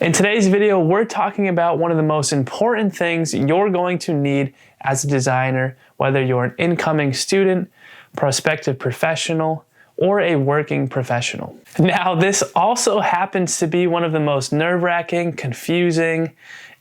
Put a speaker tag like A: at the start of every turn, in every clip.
A: In today's video, we're talking about one of the most important things you're going to need as a designer, whether you're an incoming student, prospective professional, or a working professional. Now, this also happens to be one of the most nerve-wracking, confusing,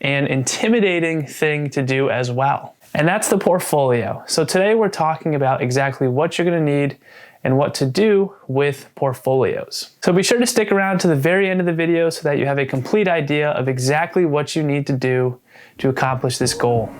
A: and intimidating thing to do as well. And that's the portfolio. So today we're talking about exactly what you're gonna need and what to do with portfolios. So be sure to stick around to the very end of the video so that you have a complete idea of exactly what you need to do to accomplish this goal.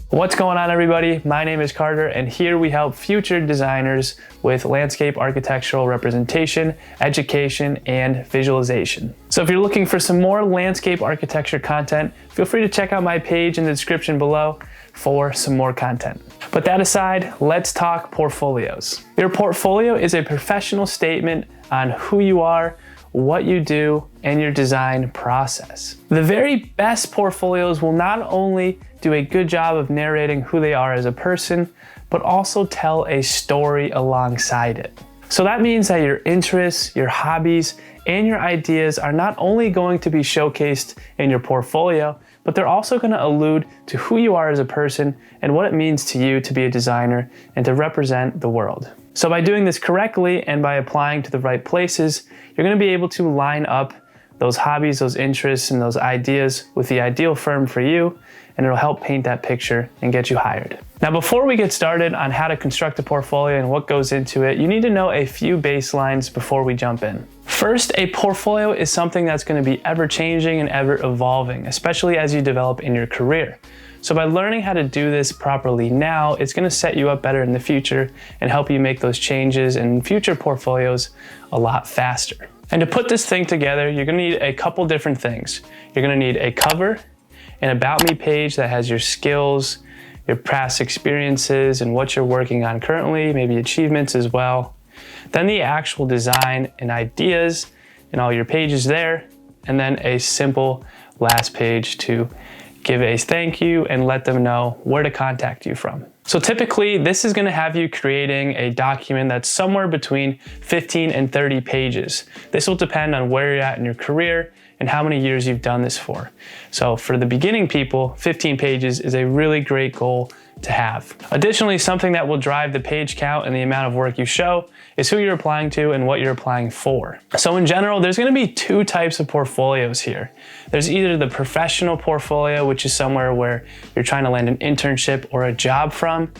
A: What's going on, everybody? My name is Carter, and here we help future designers with landscape architectural representation, education, and visualization. So if you're looking for some more landscape architecture content, feel free to check out my page in the description below for some more content. But that aside, let's talk portfolios. Your portfolio is a professional statement on who you are, what you do, and your design process. The very best portfolios will not only do a good job of narrating who they are as a person, but also tell a story alongside it. So that means that your interests, your hobbies, and your ideas are not only going to be showcased in your portfolio, but they're also going to allude to who you are as a person and what it means to you to be a designer and to represent the world. So by doing this correctly and by applying to the right places, you're going to be able to line up those hobbies, those interests, and those ideas with the ideal firm for you, and it'll help paint that picture and get you hired. Now, before we get started on how to construct a portfolio and what goes into it, you need to know a few baselines before we jump in. First, a portfolio is something that's going to be ever changing and ever evolving, especially as you develop in your career. So by learning how to do this properly now, it's going to set you up better in the future and help you make those changes in future portfolios a lot faster. And to put this thing together, you're going to need a couple different things. You're going to need a cover, an about me page that has your skills, your past experiences, and what you're working on currently, maybe achievements as well. Then the actual design and ideas and all your pages there, and then a simple last page to give a thank you and let them know where to contact you from. So typically, this is going to have you creating a document that's somewhere between 15 and 30 pages. This will depend on where you're at in your career and how many years you've done this for. So for the beginning people, 15 pages is a really great goal to have. Additionally, something that will drive the page count and the amount of work you show is who you're applying to and what you're applying for. So in general, there's going to be two types of portfolios here. There's either the professional portfolio, which is somewhere where you're trying to land an internship or a job from.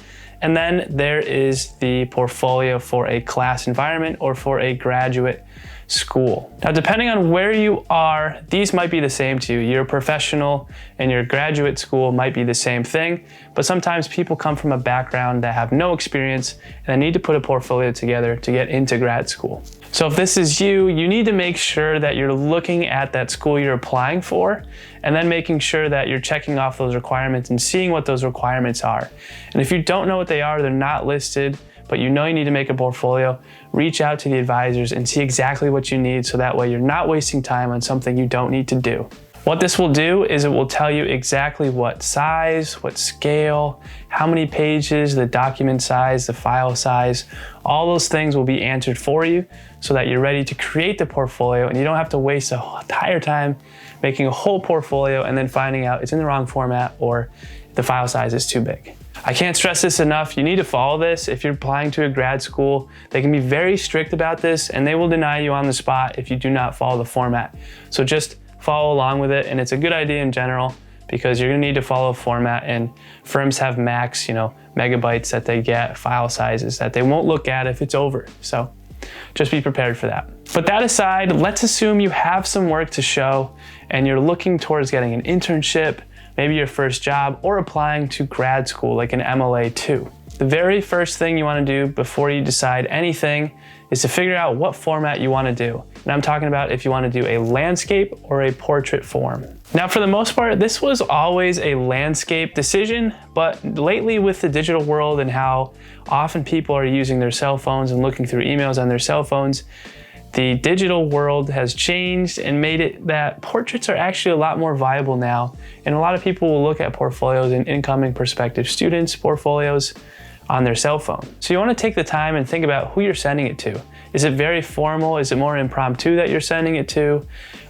A: And then there is the portfolio for a class environment or for a graduate school. Now, depending on where you are, these might be the same to you. Your professional and your graduate school might be the same thing, but sometimes people come from a background that have no experience and they need to put a portfolio together to get into grad school. So if this is you, you need to make sure that you're looking at that school you're applying for and then making sure that you're checking off those requirements and seeing what those requirements are. And if you don't know what they are, they're not listed, but you know you need to make a portfolio, reach out to the advisors and see exactly what you need so that way you're not wasting time on something you don't need to do. What this will do is it will tell you exactly what size, what scale, how many pages, the document size, the file size, all those things will be answered for you so that you're ready to create the portfolio and you don't have to waste the entire time making a whole portfolio and then finding out it's in the wrong format or the file size is too big. I can't stress this enough. You need to follow this. If you're applying to a grad school, they can be very strict about this and they will deny you on the spot if you do not follow the format. So just follow along with it. And it's a good idea in general because you're gonna need to follow a format, and firms have max, megabytes that they get, file sizes that they won't look at if it's over. So just be prepared for that. But that aside, let's assume you have some work to show and you're looking towards getting an internship, maybe your first job, or applying to grad school like an MLA 2. The very first thing you want to do before you decide anything is to figure out what format you want to do. And I'm talking about if you want to do a landscape or a portrait form. Now, for the most part, this was always a landscape decision, but lately with the digital world and how often people are using their cell phones and looking through emails on their cell phones, the digital world has changed and made it that portraits are actually a lot more viable now. And a lot of people will look at portfolios and incoming prospective students' portfolios on their cell phone. So you want to take the time and think about who you're sending it to. Is it very formal? Is it more impromptu that you're sending it to?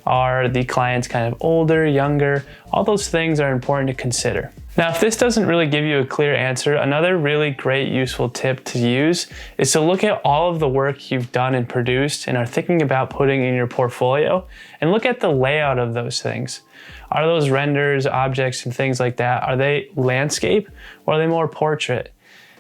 A: Are the clients kind of older, younger? All those things are important to consider. Now, if this doesn't really give you a clear answer, another really great useful tip to use is to look at all of the work you've done and produced and are thinking about putting in your portfolio, and look at the layout of those things. Are those renders, objects, and things like that, are they landscape or are they more portrait?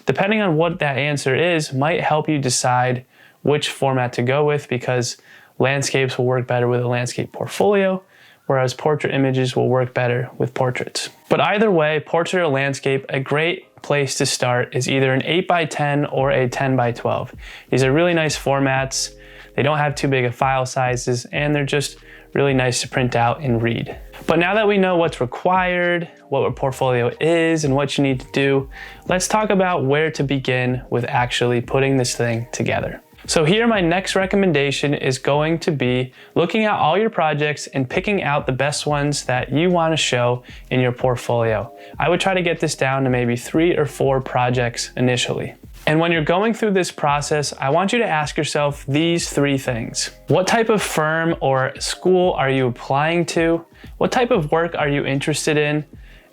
A: Depending on what that answer is, might help you decide which format to go with, because landscapes will work better with a landscape portfolio, whereas portrait images will work better with portraits. But either way, portrait or landscape, a great place to start is either an 8x10 or a 10x12. These are really nice formats. They don't have too big of file sizes, and they're just really nice to print out and read. But now that we know what's required, what a portfolio is, and what you need to do, let's talk about where to begin with actually putting this thing together. So here, my next recommendation is going to be looking at all your projects and picking out the best ones that you want to show in your portfolio. I would try to get this down to maybe 3 or 4 projects initially. And when you're going through this process, I want you to ask yourself these 3 things. What type of firm or school are you applying to? What type of work are you interested in?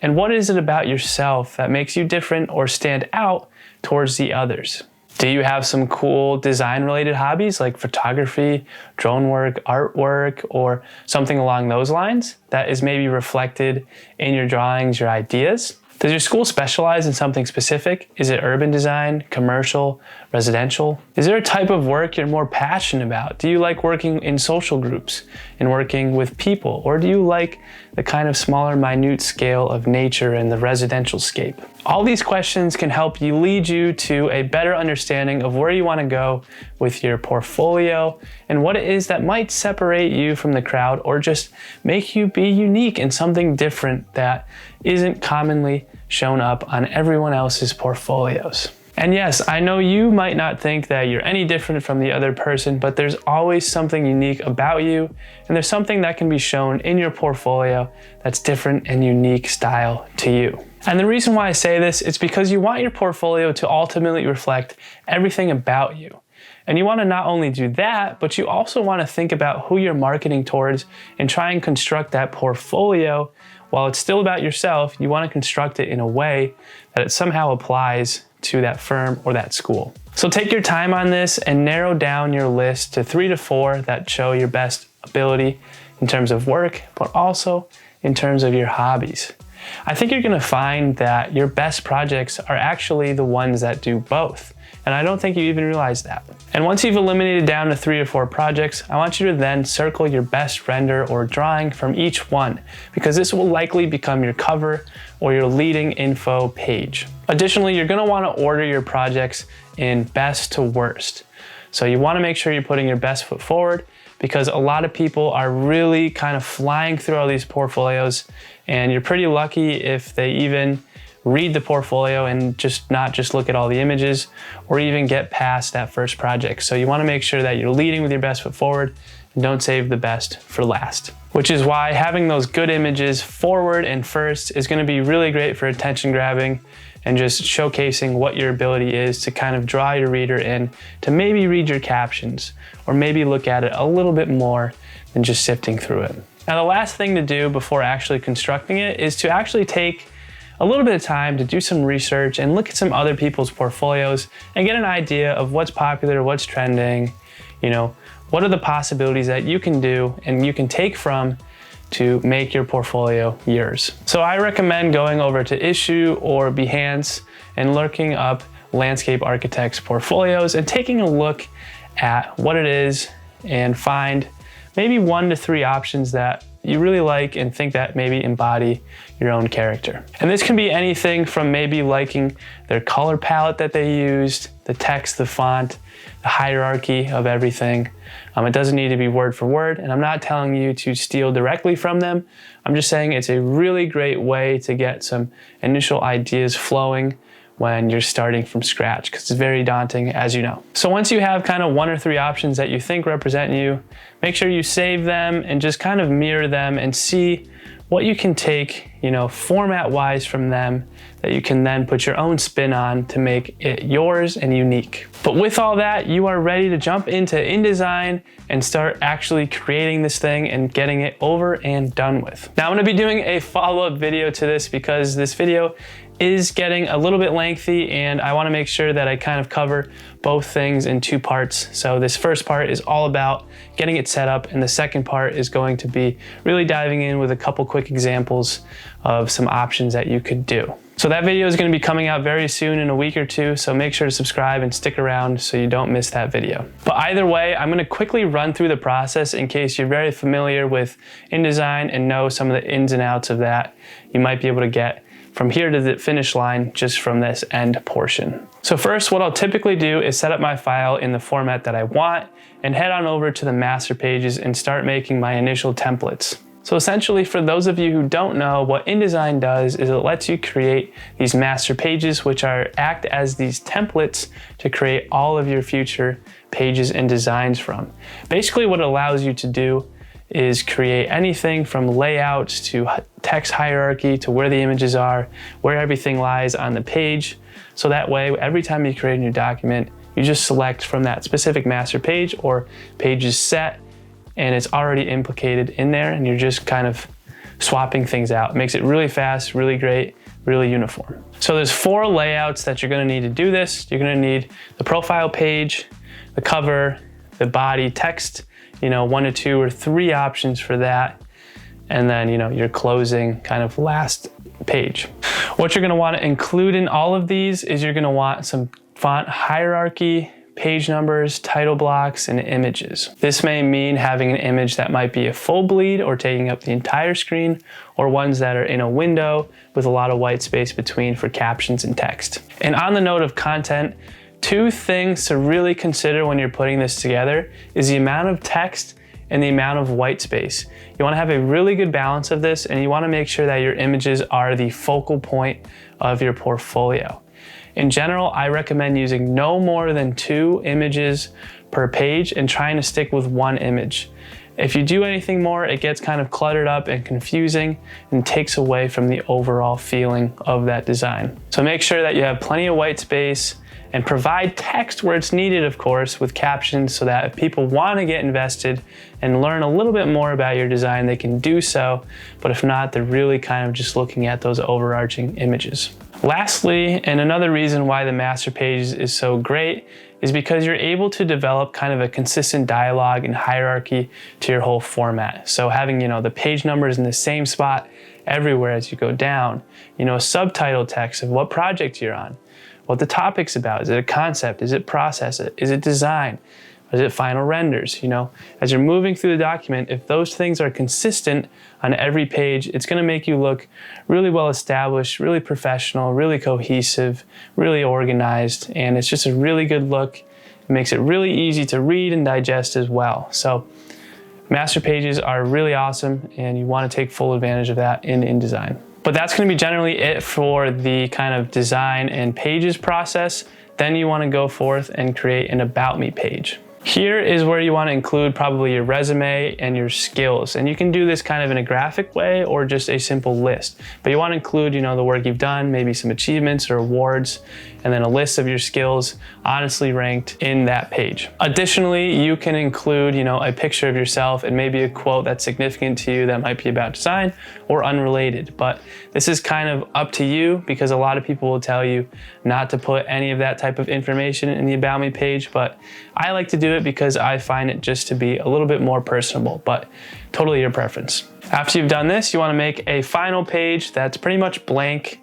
A: And what is it about yourself that makes you different or stand out towards the others? Do you have some cool design-related hobbies like photography, drone work, artwork, or something along those lines that is maybe reflected in your drawings, your ideas? Does your school specialize in something specific? Is it urban design, commercial, residential? Is there a type of work you're more passionate about? Do you like working in social groups and working with people? Or do you like the kind of smaller, minute scale of nature and the residential scape? All these questions can help you lead you to a better understanding of where you want to go with your portfolio and what it is that might separate you from the crowd or just make you be unique in something different that isn't commonly shown up on everyone else's portfolios. And yes, I know you might not think that you're any different from the other person, but there's always something unique about you, and there's something that can be shown in your portfolio that's different and unique style to you. And the reason why I say this is because you want your portfolio to ultimately reflect everything about you. And you want to not only do that, but you also want to think about who you're marketing towards and try and construct that portfolio. While it's still about yourself, you want to construct it in a way that it somehow applies to that firm or that school. So take your time on this and narrow down your list to 3 to 4 that show your best ability in terms of work, but also in terms of your hobbies. I think you're going to find that your best projects are actually the ones that do both. And I don't think you even realize that. And once you've eliminated down to 3 or 4 projects, I want you to then circle your best render or drawing from each one, because this will likely become your cover or your leading info page. Additionally, you're going to want to order your projects in best to worst. So you want to make sure you're putting your best foot forward, because a lot of people are really kind of flying through all these portfolios, and you're pretty lucky if they even read the portfolio and not just look at all the images or even get past that first project. So you want to make sure that you're leading with your best foot forward and don't save the best for last. Which is why having those good images forward and first is going to be really great for attention grabbing and just showcasing what your ability is to kind of draw your reader in to maybe read your captions or maybe look at it a little bit more than just sifting through it. Now, the last thing to do before actually constructing it is to actually take a little bit of time to do some research and look at some other people's portfolios and get an idea of what's popular, what's trending, what are the possibilities that you can do and you can take from to make your portfolio yours. So I recommend going over to Issue or Behance and looking up landscape architects' portfolios and taking a look at what it is and find maybe 1 to 3 options that you really like and think that maybe embody your own character. And this can be anything from maybe liking their color palette that they used, the text, the font, the hierarchy of everything. It doesn't need to be word for word, and I'm not telling you to steal directly from them. I'm just saying it's a really great way to get some initial ideas flowing when you're starting from scratch, because it's very daunting, as you know. So once you have kind of 1 or 3 options that you think represent you, make sure you save them and just kind of mirror them and see what you can take, format-wise from them that you can then put your own spin on to make it yours and unique. But with all that, you are ready to jump into InDesign and start actually creating this thing and getting it over and done with. Now I'm gonna be doing a follow-up video to this because this video is getting a little bit lengthy and I wanna make sure that I kind of cover both things in 2 parts. So this first part is all about getting it set up, and the second part is going to be really diving in with a couple quick examples of some options that you could do. So that video is going to be coming out very soon, in a week or 2, so make sure to subscribe and stick around so you don't miss that video. But either way, I'm going to quickly run through the process in case you're very familiar with InDesign and know some of the ins and outs of that. You might be able to get from here to the finish line just from this end portion. So first, what I'll typically do is set up my file in the format that I want and head on over to the master pages and start making my initial templates. So essentially, for those of you who don't know, what InDesign does is it lets you create these master pages, which act as these templates to create all of your future pages and designs from. Basically, what it allows you to do is create anything from layouts to text hierarchy to where the images are, where everything lies on the page. So that way, every time you create a new document, you just select from that specific master page or pages set, and it's already implicated in there, and you're just kind of swapping things out. It makes it really fast, really great, really uniform. So there's 4 layouts that you're gonna need to do this. You're gonna need the profile page, the cover, the body text, 1 to 2 or 3 options for that. And then, your closing kind of last page. What you're gonna wanna include in all of these is you're gonna want some font hierarchy, page numbers, title blocks, and images. This may mean having an image that might be a full bleed or taking up the entire screen, or ones that are in a window with a lot of white space between for captions and text. And on the note of content, 2 things to really consider when you're putting this together is the amount of text and the amount of white space. You wanna have a really good balance of this, and you wanna make sure that your images are the focal point of your portfolio. In general, I recommend using no more than 2 images per page and trying to stick with 1 image. If you do anything more, it gets kind of cluttered up and confusing and takes away from the overall feeling of that design. So make sure that you have plenty of white space and provide text where it's needed, of course, with captions, so that if people want to get invested and learn a little bit more about your design, they can do so. But if not, they're really kind of just looking at those overarching images. Lastly, and another reason why the master page is so great, is because you're able to develop kind of a consistent dialogue and hierarchy to your whole format. So having, the page numbers in the same spot everywhere as you go down, a subtitle text of what project you're on, what the topic's about. Is it a concept? Is it process? Is it design? Is it final renders? As you're moving through the document, if those things are consistent on every page, it's gonna make you look really well established, really professional, really cohesive, really organized, and it's just a really good look. It makes it really easy to read and digest as well. So master pages are really awesome, and you wanna take full advantage of that in InDesign. But that's gonna be generally it for the kind of design and pages process. Then you wanna go forth and create an About Me page. Here is where you want to include probably your resume and your skills. And you can do this kind of in a graphic way or just a simple list. But you want to include, the work you've done, maybe some achievements or awards, and then a list of your skills honestly ranked in that page. Additionally, you can include, a picture of yourself and maybe a quote that's significant to you that might be about design or unrelated. But this is kind of up to you, because a lot of people will tell you not to put any of that type of information in the About Me page, but I like to do it because I find it just to be a little bit more personable, but totally your preference. After you've done this, you want to make a final page that's pretty much blank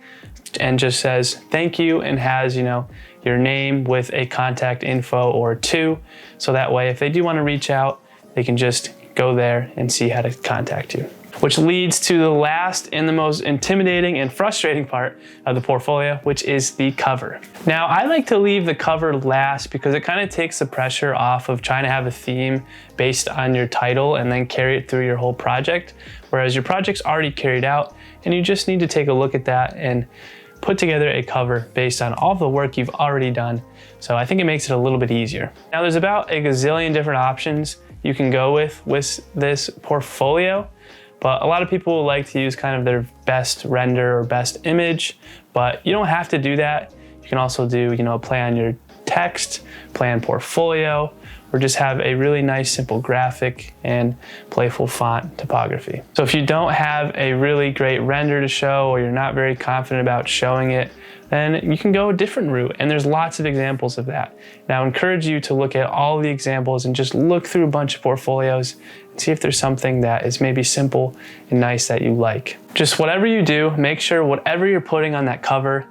A: and just says thank you, and has, your name with a contact info or 2. So that way, if they do want to reach out, they can just go there and see how to contact you. Which leads to the last and the most intimidating and frustrating part of the portfolio, which is the cover. Now, I like to leave the cover last because it kind of takes the pressure off of trying to have a theme based on your title and then carry it through your whole project. Whereas your project's already carried out, and you just need to take a look at that and put together a cover based on all the work you've already done. So I think it makes it a little bit easier. Now there's about a gazillion different options you can go with this portfolio, but a lot of people like to use kind of their best render or best image, but you don't have to do that. You can also do, play on your text, play on portfolio, or just have a really nice simple graphic and playful font typography. So if you don't have a really great render to show, or you're not very confident about showing it, then you can go a different route, and there's lots of examples of that. Now I encourage you to look at all the examples and just look through a bunch of portfolios and see if there's something that is maybe simple and nice that you like. Just whatever you do, make sure whatever you're putting on that cover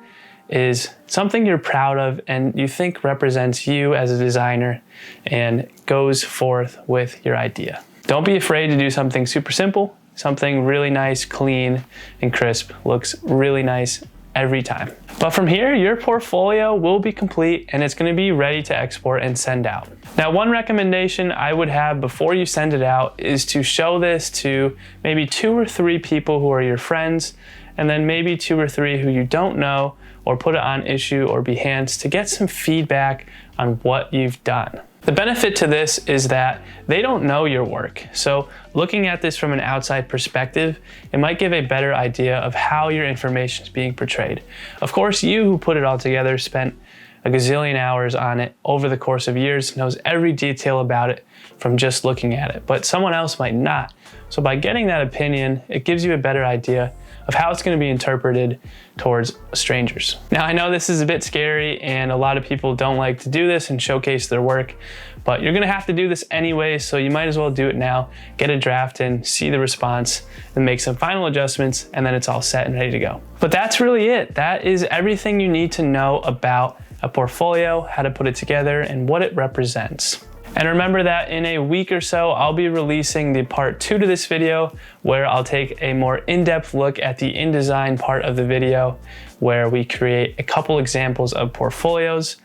A: is something you're proud of and you think represents you as a designer and goes forth with your idea. Don't be afraid to do something super simple. Something really nice, clean, and crisp looks really nice every time. But from here, your portfolio will be complete and it's going to be ready to export and send out. Now, one recommendation I would have before you send it out is to show this to maybe 2 or 3 people who are your friends, and then maybe 2 or 3 who you don't know, or put it on Issue or Behance to get some feedback on what you've done. The benefit to this is that they don't know your work. So looking at this from an outside perspective, it might give a better idea of how your information is being portrayed. Of course, you who put it all together spent a gazillion hours on it over the course of years, knows every detail about it from just looking at it, but someone else might not. So by getting that opinion, it gives you a better idea of how it's going to be interpreted towards strangers. Now, I know this is a bit scary and a lot of people don't like to do this and showcase their work, but you're going to have to do this anyway, so you might as well do it now. Get a draft in, see the response, and make some final adjustments, and then it's all set and ready to go. But that's really it. That is everything you need to know about a portfolio, how to put it together, and what it represents. And remember that in a week or so, I'll be releasing the part 2 to this video, where I'll take a more in-depth look at the InDesign part of the video, where we create a couple examples of portfolios,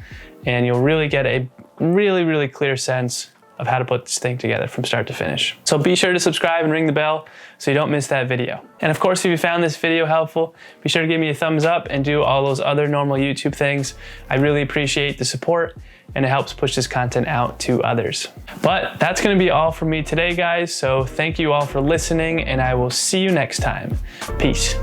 A: and you'll really get a really clear sense of how to put this thing together from start to finish. So be sure to subscribe and ring the bell so you don't miss that video. And of course, if you found this video helpful, be sure to give me a thumbs up and do all those other normal YouTube things. I really appreciate the support, and it helps push this content out to others. But that's gonna be all for me today, guys. So thank you all for listening, and I will see you next time. Peace.